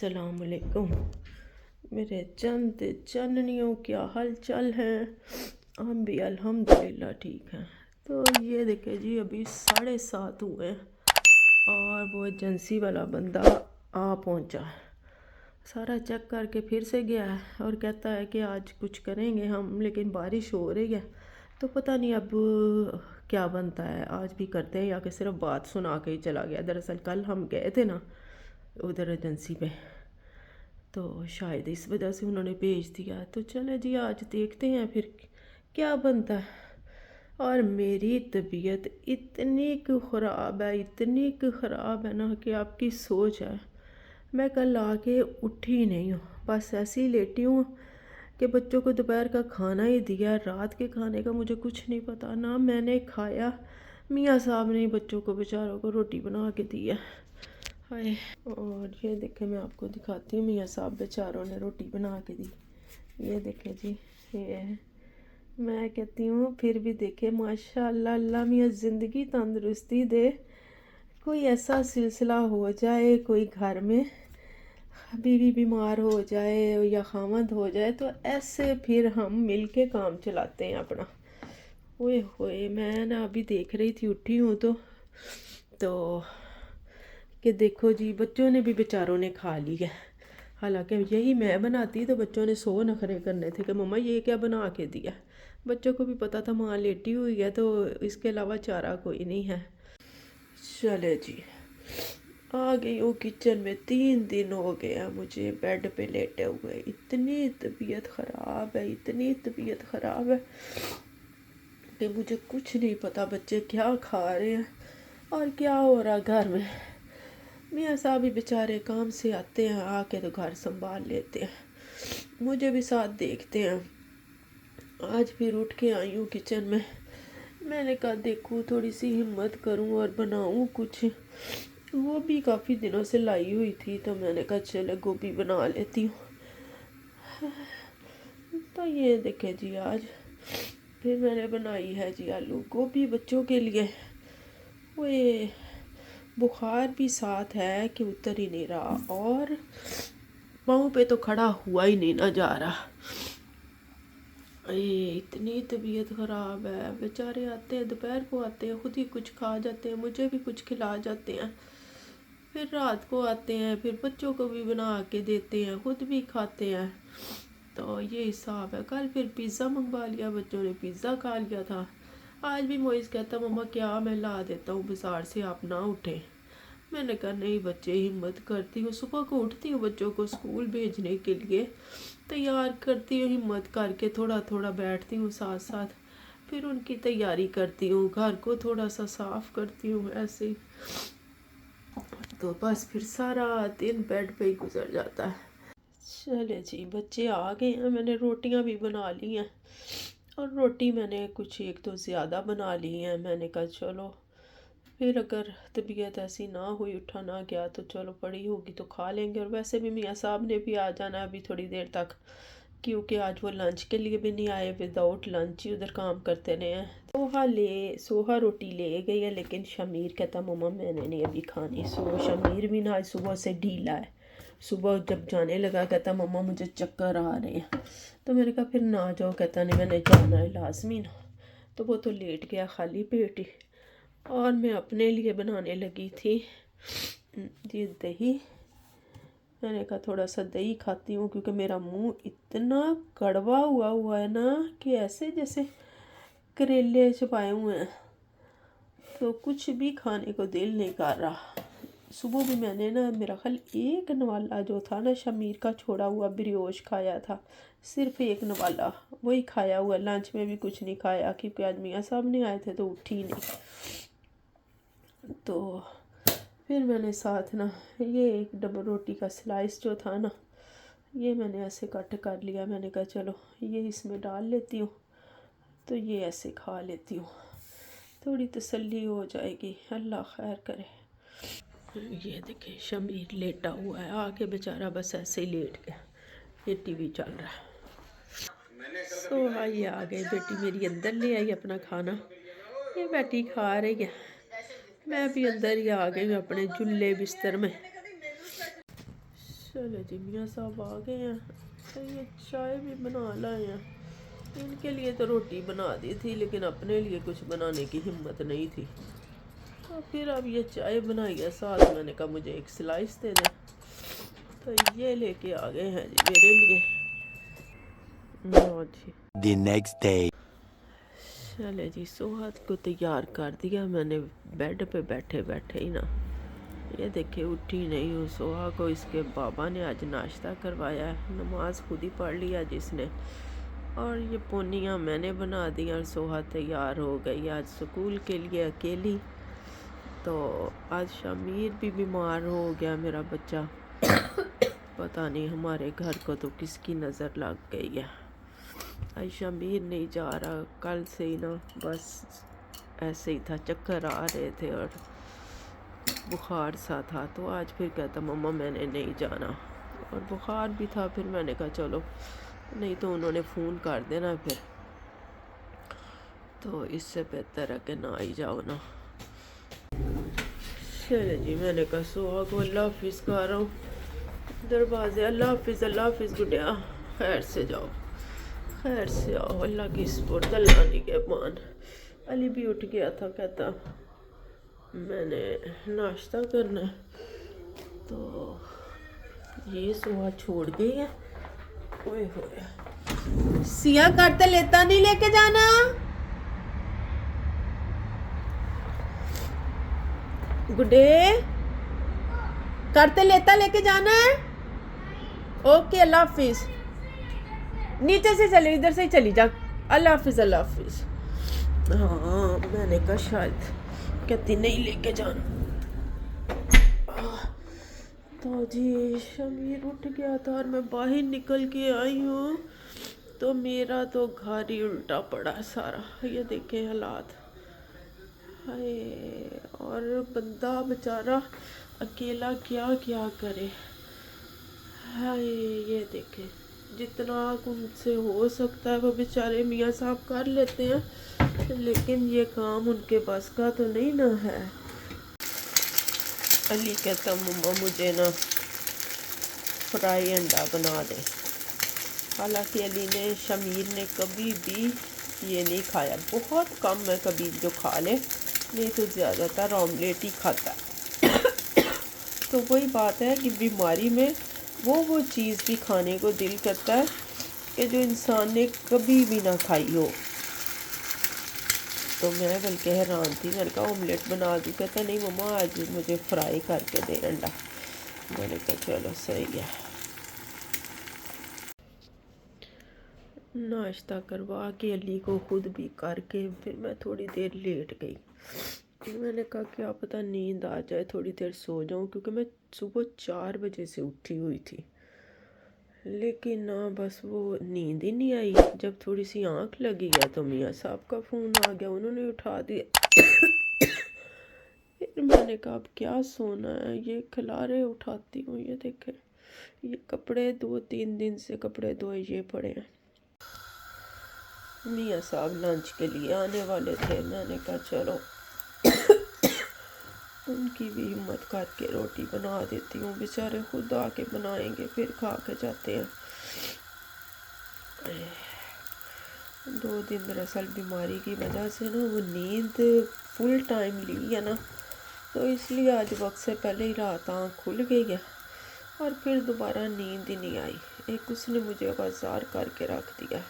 अस्सलामुअलैकुम मेरे चंद चन्नियों, क्या हाल चाल है। हम भी अल्हम्दुलिल्लाह ठीक हैं। तो ये देखे जी, अभी 7:30 हुए हैं और वो एजेंसी वाला बंदा आ पहुंचा। सारा चेक करके फिर से गया है और कहता है कि आज कुछ करेंगे हम, लेकिन बारिश हो रही है तो पता नहीं अब क्या बनता है। आज भी करते हैं या कि सिर्फ बात सुना के ही चला गया। दरअसल कल हम गए थे ना उधर एजेंसी पे, तो शायद इस वजह से उन्होंने भेज दिया। तो चले जी, आज देखते हैं फिर क्या बनता है। और मेरी तबीयत इतनी कि ख़राब है, इतनी कि ख़राब है ना कि आपकी सोच है। मैं कल आके उठी नहीं हूँ, बस ऐसे ही लेटी हूँ कि बच्चों को दोपहर का खाना ही दिया। रात के खाने का मुझे कुछ नहीं पता, ना मैंने खाया। मियाँ साहब ने बच्चों को बेचारों को रोटी बना के दी है। हाय, और ये देखें, मैं आपको दिखाती हूँ, मियाँ साहब बेचारों ने रोटी बना के दी। ये देखें जी, ये है। मैं कहती हूँ फिर भी देखे, माशाल्लाह, अल्लाह मियाँ ज़िंदगी तंदुरुस्ती दे। कोई ऐसा सिलसिला हो जाए कोई घर में, बीवी बीमार हो जाए या खामद हो जाए, तो ऐसे फिर हम मिल के काम चलाते हैं अपना। ओए होए, मैं ना अभी देख रही थी, उठी हूँ तो कि देखो जी, बच्चों ने भी बेचारों ने खा लिया। हालांकि यही मैं बनाती तो बच्चों ने 100 नखरे करने थे कि मम्मा ये क्या बना के दिया। बच्चों को भी पता था माँ लेटी हुई है, तो इसके अलावा चारा कोई नहीं है। चले जी, आ गई हूँ किचन में। 3 दिन हो गया मुझे बेड पे लेटे हुए। इतनी तबीयत ख़राब है, इतनी तबीयत ख़राब है कि मुझे कुछ नहीं पता बच्चे क्या खा रहे हैं और क्या हो रहा घर में। मियाँ साहब भी बेचारे काम से आते हैं, आके तो घर संभाल लेते हैं, मुझे भी साथ देखते हैं। आज फिर उठ के आई हूँ किचन में। मैंने कहा देखूँ, थोड़ी सी हिम्मत करूँ और बनाऊँ कुछ। वो भी काफ़ी दिनों से लाई हुई थी, तो मैंने कहा चले गोभी बना लेती हूँ। तो ये देखे जी, आज फिर मैंने बनाई है जी आलू गोभी बच्चों के लिए। वो ये बुखार भी साथ है कि उतर ही नहीं रहा, और पाँव पे तो खड़ा हुआ ही नहीं ना जा रहा। ये इतनी तबीयत ख़राब है। बेचारे आते हैं, दोपहर को आते हैं, खुद ही कुछ खा जाते हैं, मुझे भी कुछ खिला जाते हैं। फिर रात को आते हैं, फिर बच्चों को भी बना के देते हैं, खुद भी खाते हैं। तो ये हिसाब है। कल फिर पिज़्ज़ा मंगवा लिया, बच्चों ने पिज़्ज़ा खा लिया था। आज भी मोइस कहता मम्मा क्या मैं ला देता हूँ बाज़ार से, आप ना उठें। मैंने कहा नहीं बच्चे, हिम्मत करती हूँ, सुबह को उठती हूँ बच्चों को स्कूल भेजने के लिए, तैयार करती हूँ, हिम्मत करके थोड़ा थोड़ा बैठती हूँ साथ साथ, फिर उनकी तैयारी करती हूँ, घर को थोड़ा सा साफ़ करती हूँ ऐसे ही। तो बस फिर सारा दिन बेड पे ही गुजर जाता है। चले जी, बच्चे आ गए हैं, मैंने रोटियां भी बना ली हैं, और रोटी मैंने कुछ 1-2 ज़्यादा बना ली हैं। मैंने कहा चलो फिर अगर तबीयत ऐसी ना हुई, उठा ना गया, तो चलो पड़ी होगी तो खा लेंगे। और वैसे भी मियाँ साहब ने भी आ जाना है अभी थोड़ी देर तक, क्योंकि आज वो लंच के लिए भी नहीं आए, विदाउट लंच ही उधर काम करते रहे हैं। सोहा रोटी ले गई है, लेकिन शमीर कहता मम्मा मैंने नहीं अभी खानी। शमीर भी ना आज सुबह से ढीला है। सुबह जब जाने लगा कहता मम्मा मुझे चक्कर आ रहे हैं, तो मैंने कहा फिर ना जाओ। कहता नहीं मैंने जाना है लाजमी ना। तो वो तो लेट गया खाली पेट ही। और मैं अपने लिए बनाने लगी थी ये दही। मैंने कहा थोड़ा सा दही खाती हूँ, क्योंकि मेरा मुंह इतना कड़वा हुआ है ना कि ऐसे जैसे करेले छुपाए हुए हैं, तो कुछ भी खाने को दिल नहीं कर रहा। सुबह भी मैंने ना, मेरा ख्याल एक नवाला जो था ना शमीर का छोड़ा हुआ ब्रियोश खाया था, सिर्फ एक नवाला वही खाया हुआ। लंच में भी कुछ नहीं खाया, क्योंकि आज मियाँ साहब नहीं आए थे तो उठी नहीं। तो फिर मैंने साथ ना ये एक डबल रोटी का स्लाइस जो था ना, ये मैंने ऐसे कट कर लिया। मैंने कहा चलो ये इसमें डाल लेती हूँ, तो ये ऐसे खा लेती हूँ, थोड़ी तसल्ली हो जाएगी, अल्लाह खैर करे। ये देखें शमीर लेटा हुआ है आके, बेचारा बस ऐसे ही लेट गया, ये टीवी चल रहा है। सो हाँ, ये आ गए, बेटी मेरी अंदर ले आई अपना खाना, ये बेटी खा रही है। मैं भी अंदर ही आ गई हूँ अपने जुल्ले बिस्तर में। चलो जी मियाँ साहब आ गए हैं, तो ये चाय भी बना लाए हैं। इनके लिए तो रोटी बना दी थी, लेकिन अपने लिए कुछ बनाने की हिम्मत नहीं थी, तो फिर अब ये चाय बनाई है। साथ मैंने कहा मुझे एक स्लाइस दे दे, तो ये लेके आ गए हैं जी मेरे लिए। हाँ जी। The next day. चले जी सोहत को तैयार कर दिया मैंने, बेड पे बैठे बैठे ही ना, ये देखिए उठी नहीं हूँ। सोहा को इसके बाबा ने आज नाश्ता करवाया है, नमाज खुद ही पढ़ लिया जिसने, और ये पोनियाँ मैंने बना दी और सोहा तैयार हो गई आज स्कूल के लिए अकेली। तो आज शमीर भी बीमार हो गया मेरा बच्चा, पता नहीं हमारे घर को तो किसकी नज़र लग गई है। आज शमीर नहीं जा रहा, कल से ही ना बस ऐसे ही था, चक्कर आ रहे थे और बुखार सा था। तो आज फिर कहता मम्मा मैंने नहीं जाना, और बुखार भी था। फिर मैंने कहा चलो, नहीं तो उन्होंने फ़ोन कर देना फिर, तो इससे बेहतर है कि ना ही जाओ ना। चले जी मैंने कहा सोहा को अल्लाह हाफिज़ कह रहा हूँ, दरवाजे अल्लाह हाफिज़ गुडिया, खैर से जाओ, खैर से आओ, अल्लाह की स्पुर्द, अल्लाह के मान। अली भी उठ गया था, कहता मैंने नाश्ता करना है, तो ये सोहा छोड़ गई है। ओए होए, सिया करते लेता नहीं लेके जाना, गुडे करते लेता लेके जाना है। ओके अल्लाह हाफिज़, नीचे से चले, इधर से ही चली जा, अल्लाह हाफिज़ अल्लाह हाफिज़। हाँ मैंने कहा शायद कहती नहीं लेके जाना। तो जी शमीर उठ गया था और मैं बाहर निकल के आई हूँ, तो मेरा तो घर ही उल्टा पड़ा सारा। ये देखे हालात, हाय, और बंदा बेचारा अकेला क्या क्या करे। हाय ये देखे, जितना उनसे हो सकता है वो बेचारे मियाँ साहब कर लेते हैं, लेकिन ये काम उनके बस का तो नहीं ना है। अली कहता मम्मा मुझे ना फ्राई अंडा बना दे। हालांकि अली ने, शमीर ने कभी भी ये नहीं खाया, बहुत कम है कभी जो खा ले, नहीं तो ज़्यादातर ऑमलेट ही खाता है। तो वही बात है कि बीमारी में वो चीज़ भी खाने को दिल करता है कि जो इंसान ने कभी भी ना खाई हो। तो मैं बल्कि हैरान थी, मैंने कहा ऑमलेट बना दूँ, कहता नहीं मम्मा आज मुझे फ्राई करके दे अंडा। मैंने कहा चलो सही है। नाश्ता करवा के अली को खुद भी करके फिर मैं थोड़ी देर लेट गई। मैंने कहा क्या पता नींद आ जाए, थोड़ी देर सो जाऊं, क्योंकि मैं सुबह 4 बजे से उठी हुई थी, लेकिन ना बस वो नींद ही नहीं आई। जब थोड़ी सी आंख लगी है तो मियाँ साहब का फ़ोन आ गया, उन्होंने उठा दिया। फिर मैंने कहा अब क्या सोना है, ये खिलारे उठाती हूँ। ये देखे ये कपड़े 2-3 दिन से कपड़े धोए ये पड़े हैं। मियाँ साहब लंच के लिए आने वाले थे, मैंने कहा चलो उनकी भी हिम्मत करके रोटी बना देती हूँ, बेचारे खुद आके बनाएंगे फिर खा के जाते हैं। 2 दिन दरअसल बीमारी की वजह से ना वो नींद फुल टाइम ली है ना, तो इसलिए आज वक्त से पहले ही रात आँख खुल गई है और फिर दोबारा नींद ही नहीं आई। एक उसने मुझे बाजार करके रख दिया।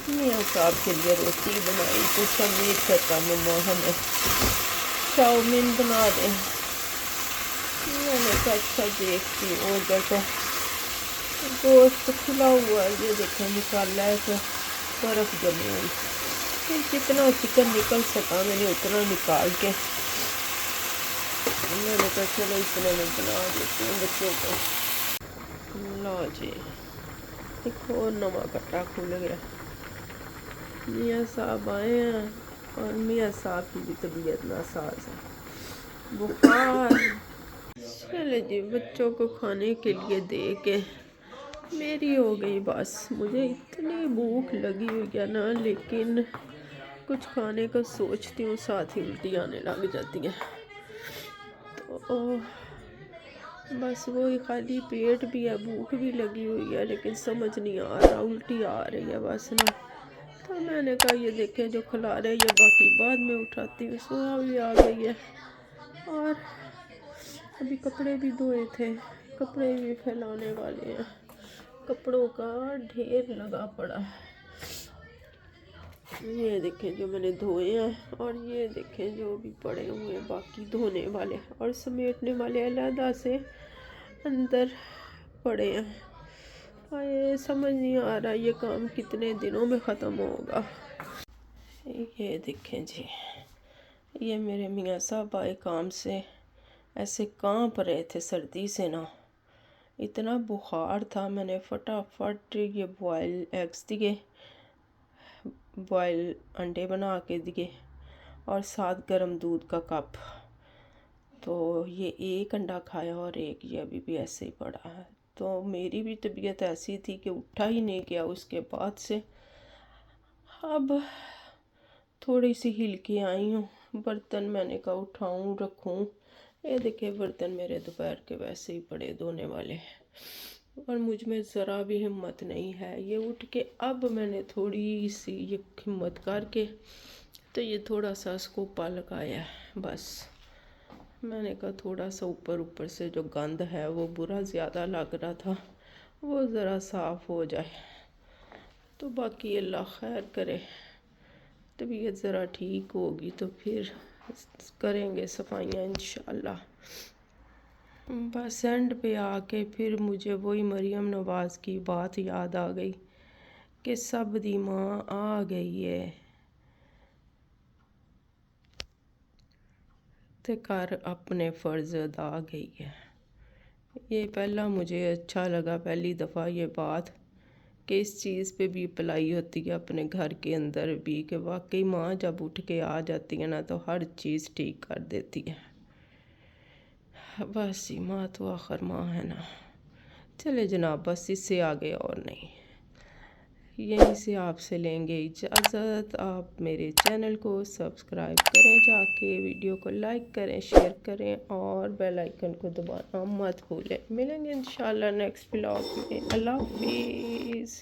मियाँ साहब के लिए रोटी बनाई तो शमीर कहता मम्मा हमें चाउमीन बना दें। मैंने कहा अच्छा देखती हूँ, उधर तो गोश्त खुला हुआ है, ये देखें निकाला है तो बर्फ़ जमी हुई, फिर जितना चिकन निकल सका मैंने उतना निकाल के मैंने कहा चलो इतना मैं बना देती हूँ बच्चों को। लो जी देखो नवा कट्टा खुल गया। मियाँ साहब आए हैं और मियाँ साहब की भी तबीयत नासाज है, बुखार। चले जी बच्चों को खाने के लिए दे के मेरी हो गई बस। मुझे इतनी भूख लगी हुई है ना, लेकिन कुछ खाने का सोचती हूँ साथ ही उल्टी आने लग जाती है। ओ, बस वही खाली पेट भी है, भूख भी लगी हुई है, लेकिन समझ नहीं आ रहा, उल्टी आ रही है बस ना। तो मैंने कहा ये देखे जो खिला रहे ये बाकी बाद में उठाती हूँ। सुबह भी आ गई है और अभी कपड़े भी धोए थे, कपड़े भी फैलाने वाले हैं। कपड़ों का ढेर लगा पड़ा है। ये देखें जो मैंने धोए हैं और ये देखें जो भी पड़े हुए हैं बाकी धोने वाले और समेटने वाले अलहदा से अंदर पड़े हैं। ये समझ नहीं आ रहा ये काम कितने दिनों में ख़त्म होगा। ये देखें जी, ये मेरे मियाँ साहब आए काम से, ऐसे कांप रहे थे सर्दी से ना, इतना बुखार था। मैंने फटाफट ये बॉयल एग्स दिए, बॉयल अंडे बना के दिए और साथ गर्म दूध का कप। तो ये एक अंडा खाया और एक ये अभी भी ऐसे ही पड़ा है। तो मेरी भी तबीयत ऐसी थी कि उठा ही नहीं गया उसके बाद से। अब थोड़ी सी हिल के आई हूँ, बर्तन मैंने कहा उठाऊँ रखूँ। ये देखिए बर्तन मेरे दोपहर के वैसे ही पड़े धोने वाले, और मुझ में ज़रा भी हिम्मत नहीं है। ये उठ के अब मैंने थोड़ी सी ये हिम्मत करके तो ये थोड़ा सा स्कोपा लगाया है बस। मैंने कहा थोड़ा सा ऊपर ऊपर से जो गंद है वो बुरा ज़्यादा लग रहा था वो ज़रा साफ़ हो जाए, तो बाकी अल्लाह खैर करे। तबीयत ज़रा ठीक होगी तो फिर करेंगे सफाइयाँ इंशाल्लाह। बस एंड पे आके फिर मुझे वही मरियम नवाज़ की बात याद आ गई कि सब दी माँ आ गई है ते कर अपने फ़र्ज़ अदा गई है। ये पहला मुझे अच्छा लगा, पहली दफ़ा ये बात कि इस चीज़ पे भी अप्लाई होती है अपने घर के अंदर भी, कि वाकई माँ जब उठ के आ जाती है ना तो हर चीज़ ठीक कर देती है। बस ही माँ तो आखिर माँ है ना। चले जनाब, बस इससे आगे और नहीं। यहीं से आपसे लेंगे इजाज़त। आप मेरे चैनल को सब्सक्राइब करें, जाके वीडियो को लाइक करें, शेयर करें और बेल आइकन को दबाना मत भूलें। मिलेंगे इंशाल्लाह नेक्स्ट व्लॉग में। अल्लाह हाफिज़।